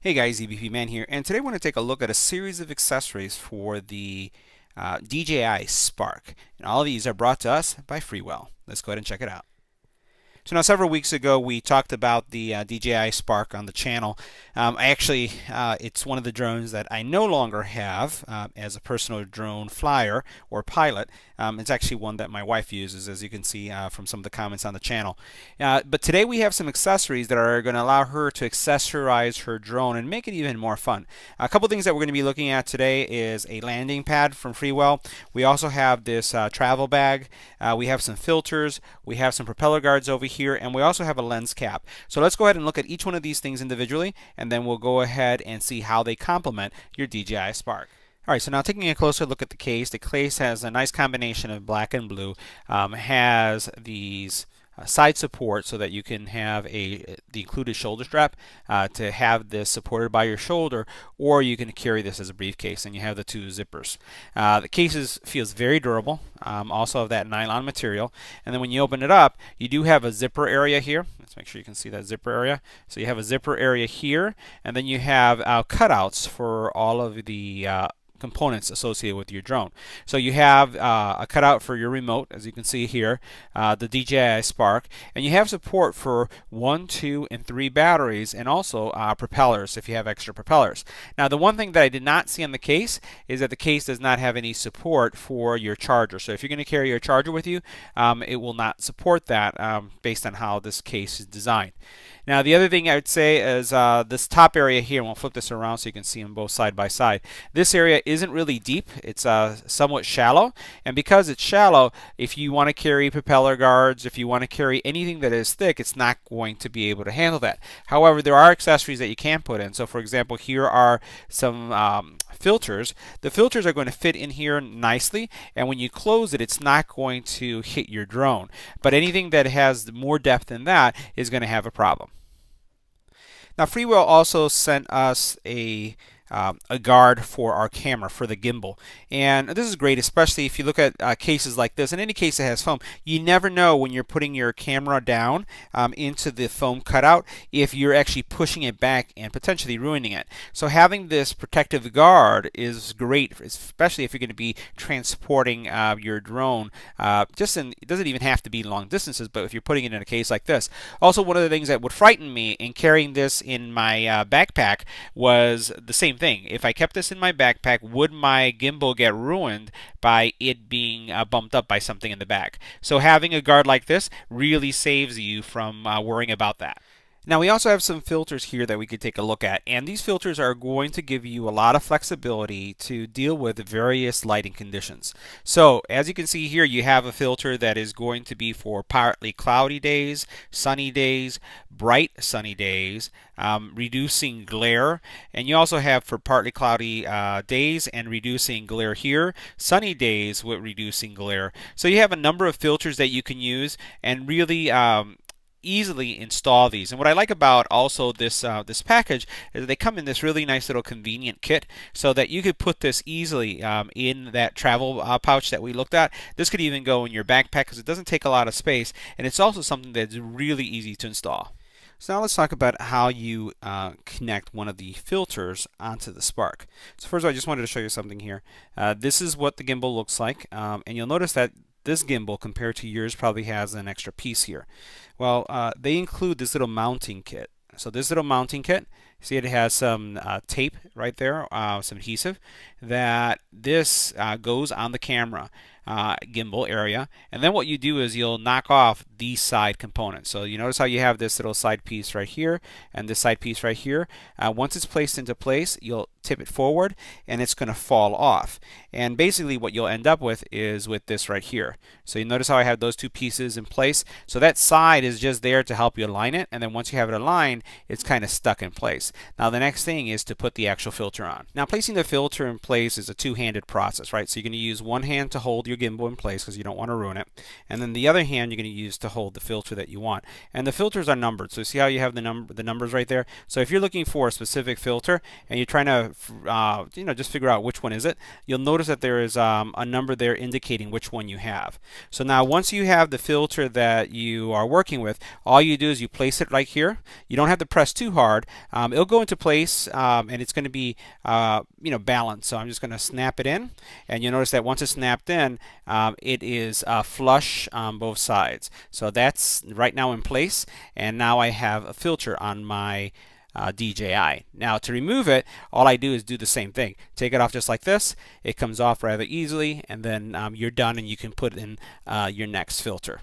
Hey guys, EBPMAN here, and today I want to take a look at a series of accessories for the DJI Spark. And all of these are brought to us by FreeWell. Let's go ahead and check it out. So now several weeks ago we talked about the DJI Spark on the channel. It's one of the drones that I no longer have as a personal drone flyer or pilot. It's actually one that my wife uses, as you can see from some of the comments on the channel. But today we have some accessories that are going to allow her to accessorize her drone and make it even more fun. A couple things that we're going to be looking at today is a landing pad from FreeWell. We also have this travel bag. We have some filters. We have some propeller guards over here, and we also have a lens cap. So let's go ahead and look at each one of these things individually, and then we'll go ahead and see how they complement your DJI Spark. Alright, so now taking a closer look at the case has a nice combination of black and blue. Has these side support so that you can have the included shoulder strap to have this supported by your shoulder, or you can carry this as a briefcase, and you have the two zippers. The case feels very durable, also of that nylon material, and then when you open it up you do have a zipper area here. Let's make sure you can see that zipper area. So you have a zipper area here, and then you have cutouts for all of the components associated with your drone. So you have a cutout for your remote, as you can see here, the DJI Spark, and you have support for 1, 2, and 3 batteries, and also propellers if you have extra propellers. Now the one thing that I did not see on the case is that the case does not have any support for your charger. So if you're going to carry your charger with you, it will not support that based on how this case is designed. Now the other thing I would say is this top area here, and we'll flip this around so you can see them both side by side. This area isn't really deep. It's somewhat shallow, and because it's shallow, if you want to carry propeller guards, if you want to carry anything that is thick, it's not going to be able to handle that. However, there are accessories that you can put in. So for example, here are some filters. The filters are going to fit in here nicely, and when you close it, it's not going to hit your drone. But anything that has more depth than that is going to have a problem. Now FreeWell also sent us a guard for our camera, for the gimbal, and this is great, especially if you look at cases like this. In any case that has foam, you never know when you're putting your camera down into the foam cutout if you're actually pushing it back and potentially ruining it. So having this protective guard is great, especially if you're going to be transporting your drone it doesn't even have to be long distances, but if you're putting it in a case like this. Also, one of the things that would frighten me in carrying this in my backpack was the same thing. If I kept this in my backpack, would my gimbal get ruined by it being bumped up by something in the back? So having a guard like this really saves you from worrying about that. Now we also have some filters here that we could take a look at, and these filters are going to give you a lot of flexibility to deal with various lighting conditions. So as you can see here, you have a filter that is going to be for partly cloudy days, sunny days, bright sunny days, reducing glare, and you also have for partly cloudy days and reducing glare here, sunny days with reducing glare. So you have a number of filters that you can use and really easily install these. And what I like about also this package is that they come in this really nice little convenient kit, so that you could put this easily in that travel pouch that we looked at. This could even go in your backpack because it doesn't take a lot of space, and it's also something that's really easy to install. So now let's talk about how you connect one of the filters onto the Spark. So first of all, I just wanted to show you something here. This is what the gimbal looks like, and you'll notice that this gimbal compared to yours probably has an extra piece here. Well, they include this little mounting kit. So this little mounting kit, see it has some tape right there, some adhesive, that this goes on the camera gimbal area, and then what you do is you'll knock off these side components. So you notice how you have this little side piece right here and this side piece right here. Once it's placed into place, you'll tip it forward and it's going to fall off, and basically what you'll end up with is with this right here. So you notice how I have those two pieces in place. So that side is just there to help you align it, and then once you have it aligned, it's kind of stuck in place. Now the next thing is to put the actual filter on. Now placing the filter in place is a two-handed process, right? So you're going to use one hand to hold your your gimbal in place because you don't want to ruin it. And then the other hand you're going to use to hold the filter that you want. And the filters are numbered. So see how you have the numbers right there? So if you're looking for a specific filter and you're trying to just figure out which one is it, you'll notice that there is a number there indicating which one you have. So now once you have the filter that you are working with, all you do is you place it right here. You don't have to press too hard. It'll go into place and it's going to be balanced. So I'm just going to snap it in, and you'll notice that once it's snapped in, it is flush on both sides. So that's right now in place, and now I have a filter on my DJI. Now to remove it, all I do is do the same thing. Take it off just like this. It comes off rather easily, and then you're done, and you can put in your next filter.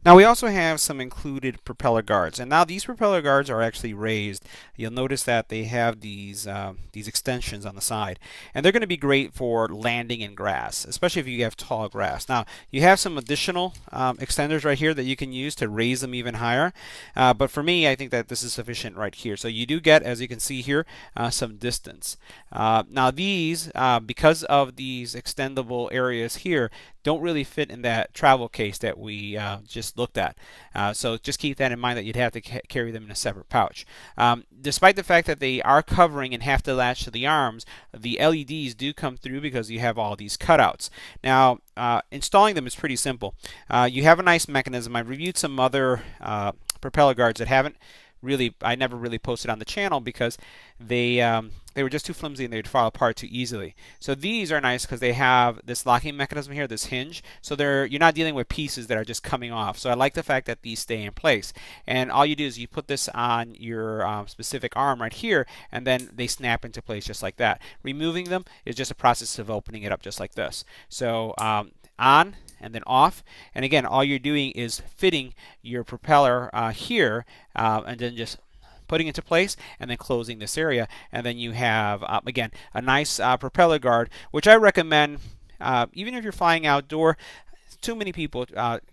Now we also have some included propeller guards, and now these propeller guards are actually raised. You'll notice that they have these extensions on the side, and they're going to be great for landing in grass, especially if you have tall grass. Now you have some additional extenders right here that you can use to raise them even higher, but for me I think that this is sufficient right here. So you do get, as you can see here, some distance. Now these, because of these extendable areas here, don't really fit in that travel case that we just looked at. So just keep that in mind, that you'd have to carry them in a separate pouch. Despite the fact that they are covering and have to latch to the arms, the LEDs do come through because you have all these cutouts. Now installing them is pretty simple. You have a nice mechanism. I've reviewed some other propeller guards that I never really posted on the channel because they were just too flimsy and they'd fall apart too easily. So these are nice because they have this locking mechanism here, this hinge. So you're not dealing with pieces that are just coming off. So I like the fact that these stay in place. And all you do is you put this on your specific arm right here, and then they snap into place just like that. Removing them is just a process of opening it up just like this. So on and then off, and again all you're doing is fitting your propeller here and then just putting it into place and then closing this area, and then you have again a nice propeller guard, which I recommend even if you're flying outdoor. Too many people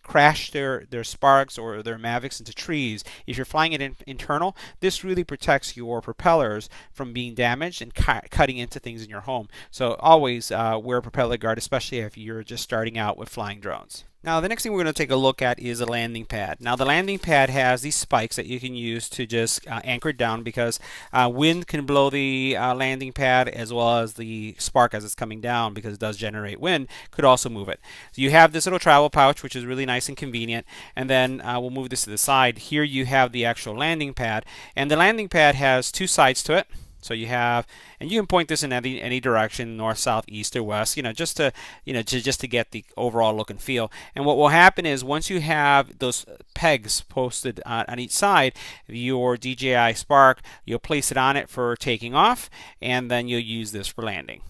crash their Sparks or their Mavics into trees. If you're flying it internal, this really protects your propellers from being damaged and cutting into things in your home. So always wear a propeller guard, especially if you're just starting out with flying drones. Now the next thing we're going to take a look at is a landing pad. Now the landing pad has these spikes that you can use to just anchor it down, because wind can blow the landing pad, as well as the Spark as it's coming down, because it does generate wind, could also move it. So you have this little travel pouch, which is really nice and convenient, and then we'll move this to the side. Here you have the actual landing pad, and the landing pad has two sides to it. So you have, and you can point this in any direction, north, south, east, or west, just to get the overall look and feel. And what will happen is, once you have those pegs posted on each side, your DJI Spark, you'll place it on it for taking off, and then you'll use this for landing.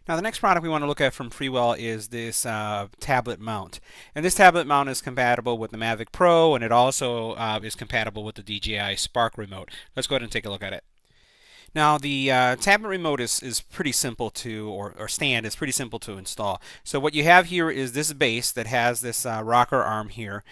Now the next product we want to look at from FreeWell is this tablet mount. And this tablet mount is compatible with the Mavic Pro, and it also is compatible with the DJI Spark Remote. Let's go ahead and take a look at it. Now the tablet remote is pretty simple to, or stand is pretty simple to install. So what you have here is this base that has this rocker arm here.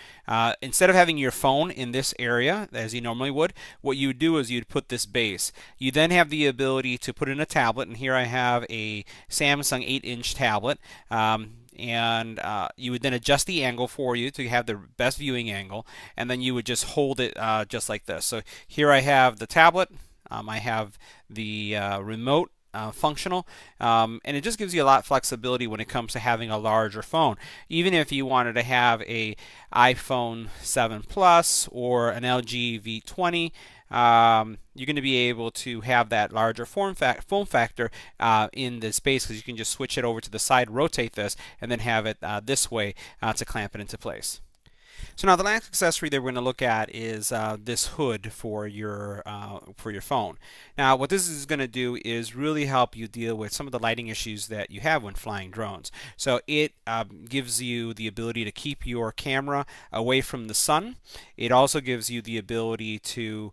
Instead of having your phone in this area as you normally would, what you would do is you'd put this base. You then have the ability to put in a tablet, and here I have a Samsung 8-inch tablet. And you would then adjust the angle for you to have the best viewing angle, and then you would just hold it just like this. So here I have the tablet. I have the remote functional, and it just gives you a lot of flexibility when it comes to having a larger phone. Even if you wanted to have a iPhone 7 Plus or an LG V20, you're going to be able to have that larger form factor in the space, because you can just switch it over to the side, rotate this, and then have it this way to clamp it into place. So now the last accessory that we're going to look at is this hood for your phone. Now what this is going to do is really help you deal with some of the lighting issues that you have when flying drones. So it gives you the ability to keep your camera away from the sun. It also gives you the ability to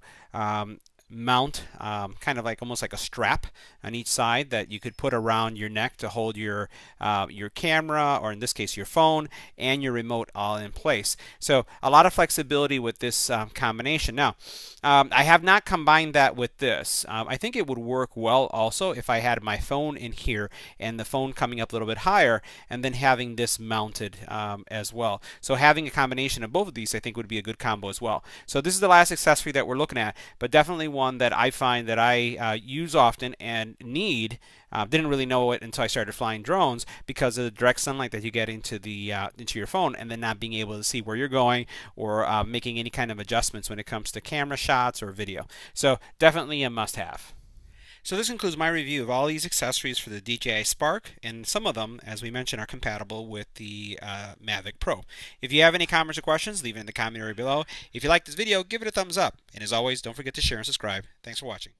mount, kind of like almost like a strap on each side that you could put around your neck to hold your camera, or in this case your phone, and your remote all in place. So a lot of flexibility with this combination. Now, I have not combined that with this. I think it would work well also if I had my phone in here and the phone coming up a little bit higher, and then having this mounted as well. So having a combination of both of these, I think, would be a good combo as well. So this is the last accessory that we're looking at, but definitely one that I find that I use often and need. Didn't really know it until I started flying drones, because of the direct sunlight that you get into your phone, and then not being able to see where you're going, or making any kind of adjustments when it comes to camera shots or video. So definitely a must-have. So this includes my review of all these accessories for the DJI Spark, and some of them, as we mentioned, are compatible with the Mavic Pro. If you have any comments or questions, leave it in the comment area below. If you like this video, give it a thumbs up. And as always, don't forget to share and subscribe. Thanks for watching.